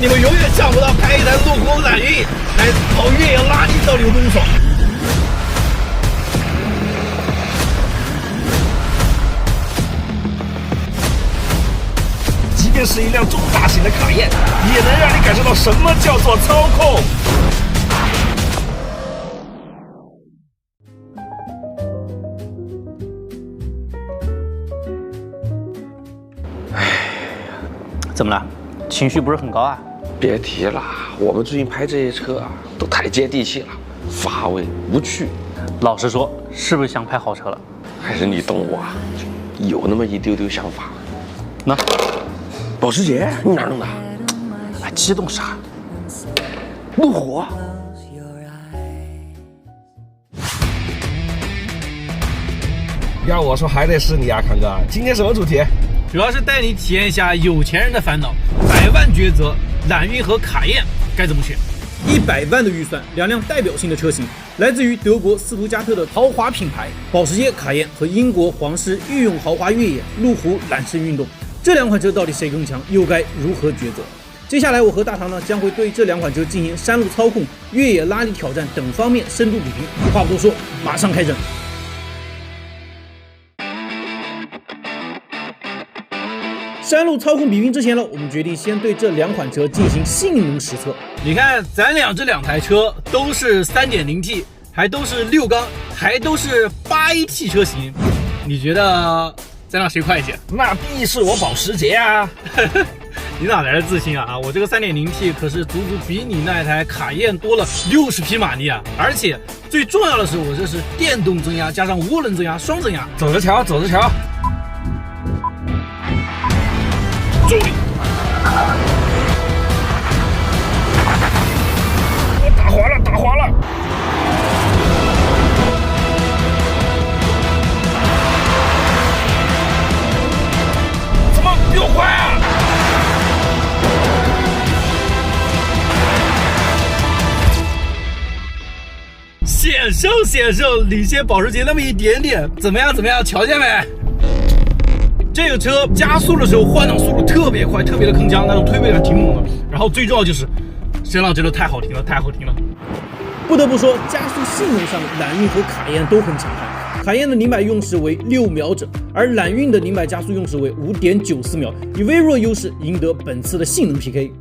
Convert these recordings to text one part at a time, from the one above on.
你们永远想不到开一台路虎揽运来跑越野拉力到底有多爽。即便是一辆中大型的卡宴，也能让你感受到什么叫做操控。怎么了？情绪不是很高啊？别提了，我们最近拍这些车啊，都太接地气了，乏味无趣。老实说，是不是想拍好车了？还是你懂我啊，有那么一丢丢想法。那保时捷，你哪弄的？哎，激动啥？路虎。要我说，还得是你啊，康哥。今天什么主题？主要是带你体验一下有钱人的烦恼，100万抉择，揽运和卡宴该怎么选？100万的预算，两辆代表性的车型，来自于德国斯图加特的豪华品牌保时捷卡宴和英国皇室御用豪华越野路虎揽胜运动，这两款车到底谁更强，又该如何抉择？接下来我和大唐呢将会对这两款车进行山路操控、越野拉力挑战等方面深度比拼。话不多说，马上开整。山路操控比拼之前呢，我们决定先对这两款车进行性能实测。你看，咱俩这两台车都是 3.0T， 还都是6缸，还都是8AT 车型，你觉得咱俩谁快一些？那必是我保时捷啊！你哪来的自信啊？我这个 3.0T 可是足足比你那台卡宴多了60匹马力啊！而且最重要的是，我这是电动增压加上涡轮增压双增压。走着瞧，走着瞧。注意！我打滑了，打滑了！怎么又坏啊？险胜，领先保时捷那么一点点。怎么样？瞧见没？这个车加速的时候换挡速度特别快，特别的铿锵，那种推背感挺猛的。然后最重要就是声浪真的太好听了，太好听了。不得不说，加速性能上，揽运和卡宴都很强悍。卡宴的0-100用时为6秒整，而揽运的0-100加速用时为5.94秒，以微弱优势赢得本次的性能 PK。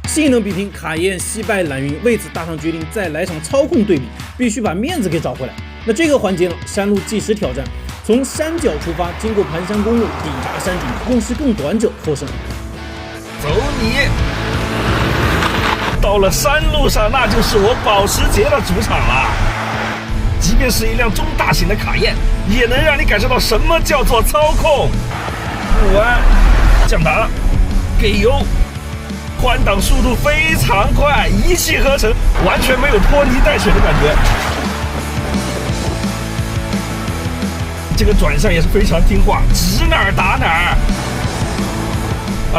性能比拼，卡宴惜败揽运，为此大唐决定再来场操控对比，必须把面子给找回来。那这个环节呢，山路计时挑战，从山脚出发，经过盘山公路抵达山顶，用时更短者获胜。走你！到了山路上，那就是我保时捷的主场了。即便是一辆中大型的卡宴，也能让你感受到什么叫做操控。不弯，降档，给油，换挡速度非常快，一气呵成，完全没有拖泥带水的感觉。这个转向也是非常听话，指哪儿打哪儿。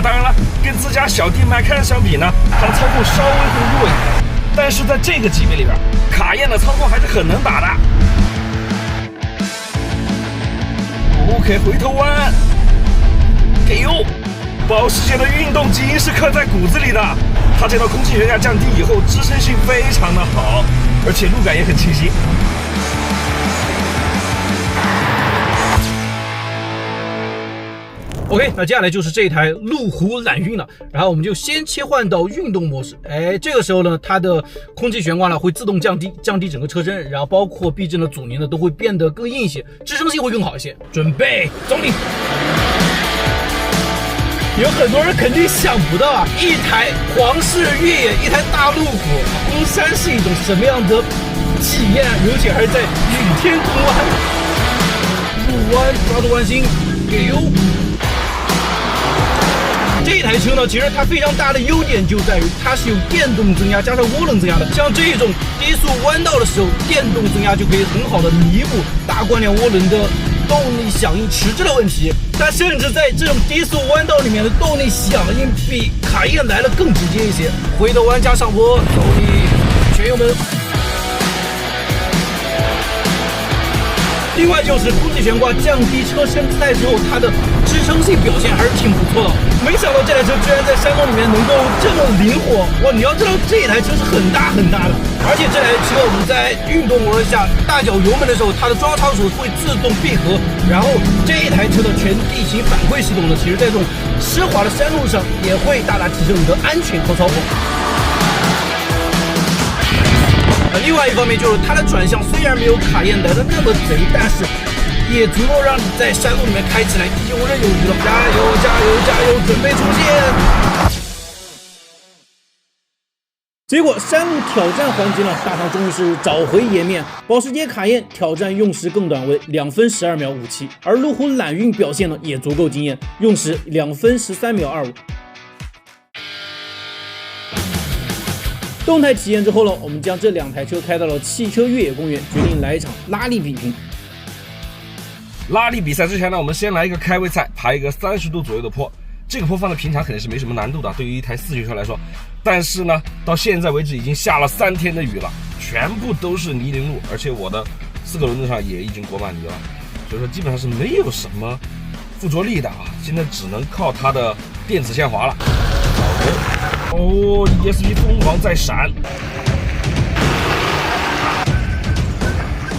当然了，跟自家小弟迈凯伦相比呢，它的操控稍微会弱一点，但是在这个级别里边，卡宴的操控还是很能打的。OK， 回头弯，给油。保时捷的运动基因是刻在骨子里的，它这套空气悬架降低以后，支撑性非常的好，而且路感也很清晰。OK， 那接下来就是这台路虎揽运了，然后我们就先切换到运动模式。这个时候呢，它的空气悬挂呢会自动降低整个车身，然后包括避震的阻尼呢都会变得更硬一些，支撑性会更好一些。准备，走你！有很多人肯定想不到啊，一台皇室越野，一台大路虎攻山是一种什么样的体验，尤其还是在雨天攻弯，入弯抓住弯心，给油。这台车呢，其实它非常大的优点就在于它是有电动增压加上涡轮增压的。像这种低速弯道的时候，电动增压就可以很好的弥补大贯量涡轮的动力响应迟滞的问题。它甚至在这种低速弯道里面的动力响应比卡宴来的更直接一些。回头弯加上坡，走你全油门。另外就是空气悬挂降低车身姿态之后，它的支支撑性表现还是挺不错的。没想到这台车居然在山洞里面能够这么灵活，哇！你要知道这台车是很大很大的，而且这台车我们在运动模式下大脚油门的时候，它的抓超手会自动闭合，然后这一台车的全地形反馈系统呢，其实在这种湿滑的山路上也会大大提升你的安全和操控。另外一方面就是它的转向虽然没有卡宴来的那么贼，但是也足够让你在山路里面开起来游刃有余了。加油加油加油，准备出线！结果山路挑战环节呢，大唐终于是找回颜面。保时捷卡宴挑战用时更短为2分12秒57，而路虎揽运表现呢也足够惊艳，用时2分13秒25。动态体验之后呢，我们将这两台车开到了汽车越野公园，决定来一场拉力比拼。拉力比赛之前呢，我们先来一个开胃菜，爬一个30度左右的坡。这个坡放在平常肯定是没什么难度的，对于一台4驱车来说。但是呢，到现在为止已经下了3天的雨了，全部都是泥泞路，而且我的4个轮子上也已经裹满泥了，所以说基本上是没有什么附着力的啊。现在只能靠它的电子限滑了。哦 ，ESP 疯狂在闪。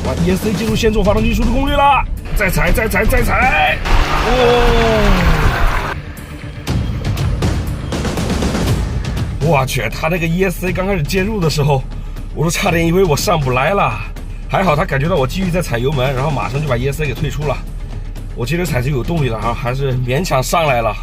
哇 ，ESC 进入先做发动机输出功率了，再踩，再踩，再踩。哦，我去，他那个 ESC 刚开始介入的时候，我都差点以为我上不来了。还好他感觉到我继续在踩油门，然后马上就把 ESC 给退出了。我接着踩就有动力了啊，还是勉强上来了。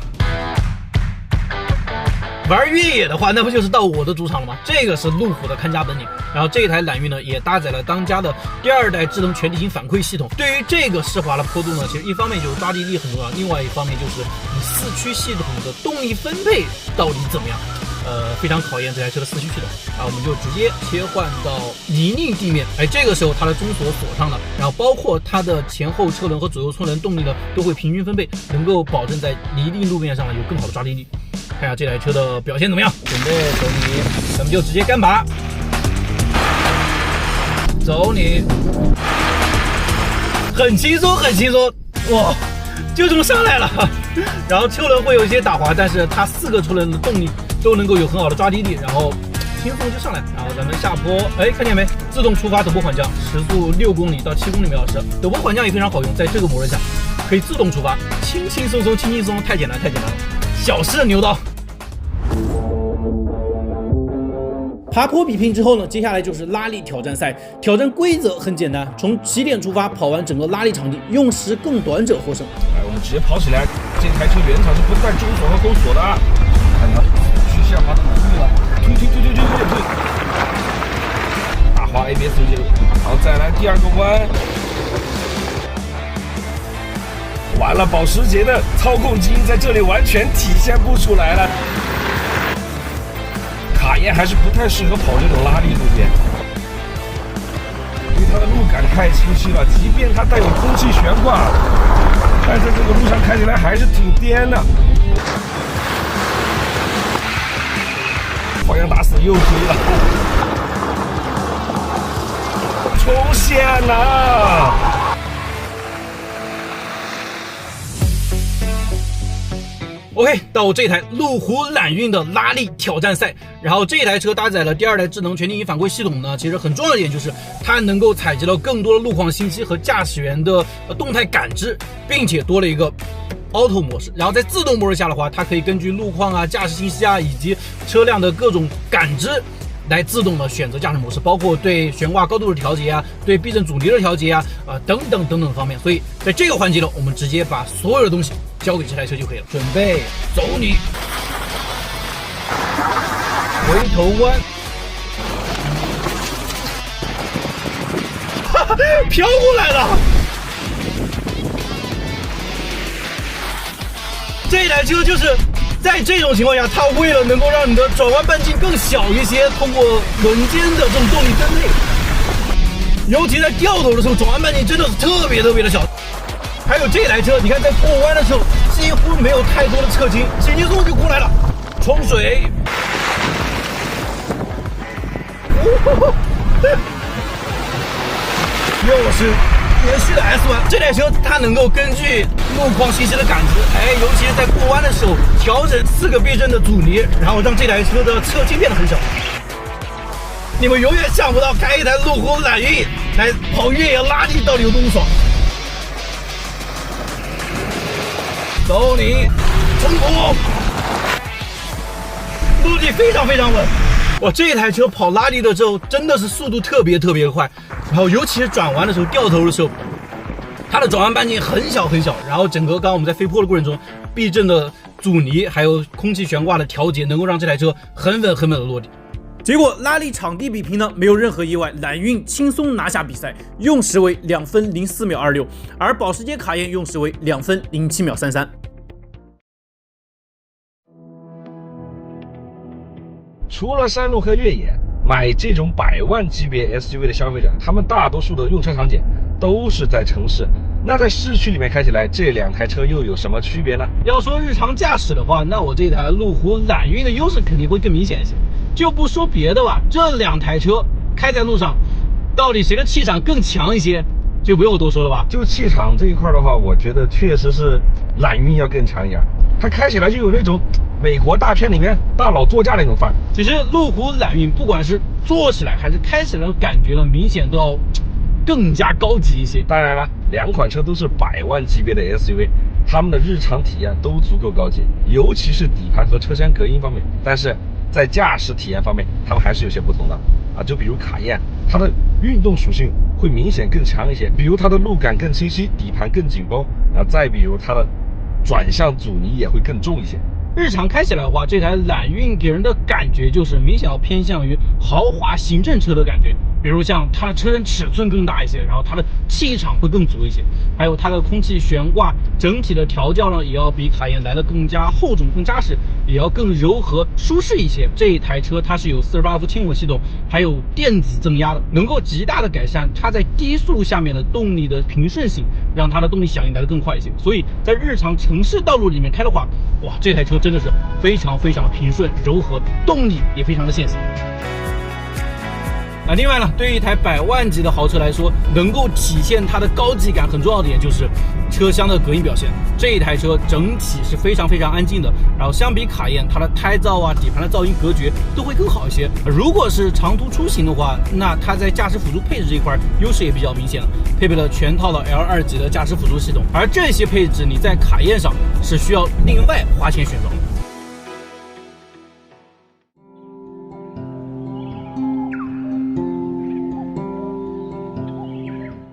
玩越野的话，那不就是到我的主场了吗？这个是路虎的看家本领。然后这一台揽运呢，也搭载了当家的第2代智能全地形反馈系统。对于这个湿滑的坡度呢，其实一方面就是抓地力很重要，另外一方面就是你4驱系统的动力分配到底怎么样。非常考验这台车的4驱系统啊，我们就直接切换到泥泞地面。这个时候它的中锁锁上了，然后包括它的前后车轮和左右车轮动力呢都会平均分配，能够保证在泥泞路面上有更好的抓地力。看一下这台车的表现怎么样？准备走你，咱们就直接干拔，走你，很轻松很轻松，哇，就这么上来了。然后车轮会有一些打滑，但是它4个车轮的动力都能够有很好的抓地力，然后轻松就上来。然后咱们下坡，看见没？自动触发陡坡缓降，时速6公里到7公里每小时。陡坡缓降也非常好用，在这个模式下可以自动触发，轻轻松松，轻轻松松，太简单太简单了，小试牛刀。爬坡比拼之后呢，接下来就是拉力挑战赛。挑战规则很简单，从起点出发，跑完整个拉力场地，用时更短者获胜。我们直接跑起来。这台车原厂是不带中锁和后锁的啊。看到去下滑的能力了，推，打滑 ABS 介入。好，再来第2个弯。完了，保时捷的操控基因在这里完全体现不出来了。卡宴还是不太适合跑这种拉力路线，因为它的路感太清晰了，即便它带有空气悬挂，但是在这个路上开起来还是挺颠的。方向打死又追了，冲线了！OK， 到这台路虎揽运的拉力挑战赛，然后这台车搭载了第2代智能全地形反馈系统呢，其实很重要的一点就是它能够采集到更多的路况信息和驾驶员的动态感知，并且多了一个 Auto 模式。然后在自动模式下的话，它可以根据路况啊、驾驶信息啊以及车辆的各种感知来自动的选择驾驶模式，包括对悬挂高度的调节啊，对避震阻尼的调节啊，等等方面。所以在这个环节呢，我们直接把所有的东西交给这台车就可以了。准备走你，回头弯，飘过来了。这台车就是在这种情况下，它为了能够让你的转弯半径更小一些，通过轮间的这种动力分配，尤其在掉头的时候，转弯半径真的是特别的小。还有这台车，你看在过弯的时候几乎没有太多的侧倾，轻轻松松就过来了，冲水。又是连续的 S1，这台车它能够根据路况信息的感知，尤其是在过弯的时候调整4个避震的阻尼，然后让这台车的侧倾变得很小。你们永远想不到开一台路虎揽运来跑越野拉力到底有多爽。走你，冲刺！陆地非常稳。哇，这台车跑拉力的时候真的是速度特别快，然后尤其是转弯的时候掉头的时候，它的转弯半径很小，然后整个刚刚我们在飞坡的过程中，避震的阻尼还有空气悬挂的调节，能够让这台车很稳的落地。结果拉力场地比拼呢，没有任何意外，揽运轻松拿下比赛，用时为2分04秒26，而保时捷卡宴用时为2分07秒33。除了山路和越野，买这种100万级别 SUV 的消费者，他们大多数的用车场景都是在城市。那在市区里面开起来，这2台车又有什么区别呢？要说日常驾驶的话，那我这台路虎揽运的优势肯定会更明显一些。就不说别的吧，这2台车开在路上，到底谁的气场更强一些，就不用我多说了吧。就气场这一块的话，我觉得确实是揽运要更强一点，它开起来就有那种美国大片里面大佬座驾那种范儿。其实路虎揽运不管是坐起来还是开起来的感觉呢，明显都要更加高级一些。当然了，2款车都是100万级别的 SUV， 它们的日常体验都足够高级，尤其是底盘和车厢隔音方面。但是在驾驶体验方面，它们还是有些不同的啊。就比如卡宴，它的运动属性会明显更强一些，比如它的路感更清晰，底盘更紧绷啊。再比如它的转向阻尼也会更重一些。日常开起来的话，这台揽运给人的感觉就是明显要偏向于豪华行政车的感觉，比如像它的车身尺寸更大一些，然后它的气场会更足一些，还有它的空气悬挂整体的调教呢，也要比卡宴来的更加厚重、更扎实，也要更柔和舒适一些。这一台车它是有48伏轻混系统，还有电子增压的，能够极大的改善它在低速下面的动力的平顺性，让它的动力响应来的更快一些。所以在日常城市道路里面开的话，哇，这台车真的是非常平顺柔和，动力也非常的线性。另外呢，对于一台100万级的豪车来说，能够体现它的高级感很重要的点就是车厢的隔音表现。这一台车整体是非常安静的，然后相比卡宴，它的胎噪啊、底盘的噪音隔绝都会更好一些。如果是长途出行的话，那它在驾驶辅助配置这一块优势也比较明显了，配备了全套的 L2级的驾驶辅助系统，而这些配置你在卡宴上是需要另外花钱选装的。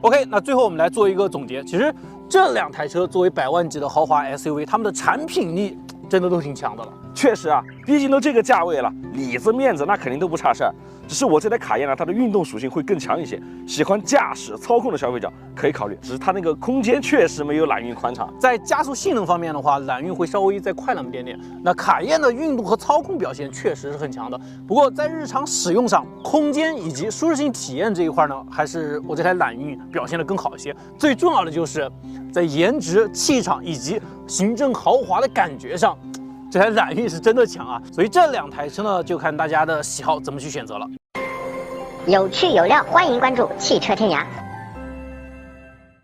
OK， 那最后我们来做一个总结。其实这2台车作为100万级的豪华 SUV， 它们的产品力真的都挺强的了。确实啊，毕竟都这个价位了，里子面子那肯定都不差事儿。只是我这台卡宴呢，它的运动属性会更强一些，喜欢驾驶操控的消费者可以考虑。只是它那个空间确实没有揽运宽敞。在加速性能方面的话，揽运会稍微再快那么点点。那卡宴的运动和操控表现确实是很强的，不过在日常使用上，空间以及舒适性体验这一块呢，还是我这台揽运表现得更好一些。最重要的就是在颜值、气场以及行政豪华的感觉上，这台揽运是真的强啊。所以这2台车呢，就看大家的喜好怎么去选择了。有趣有料，欢迎关注汽车天涯。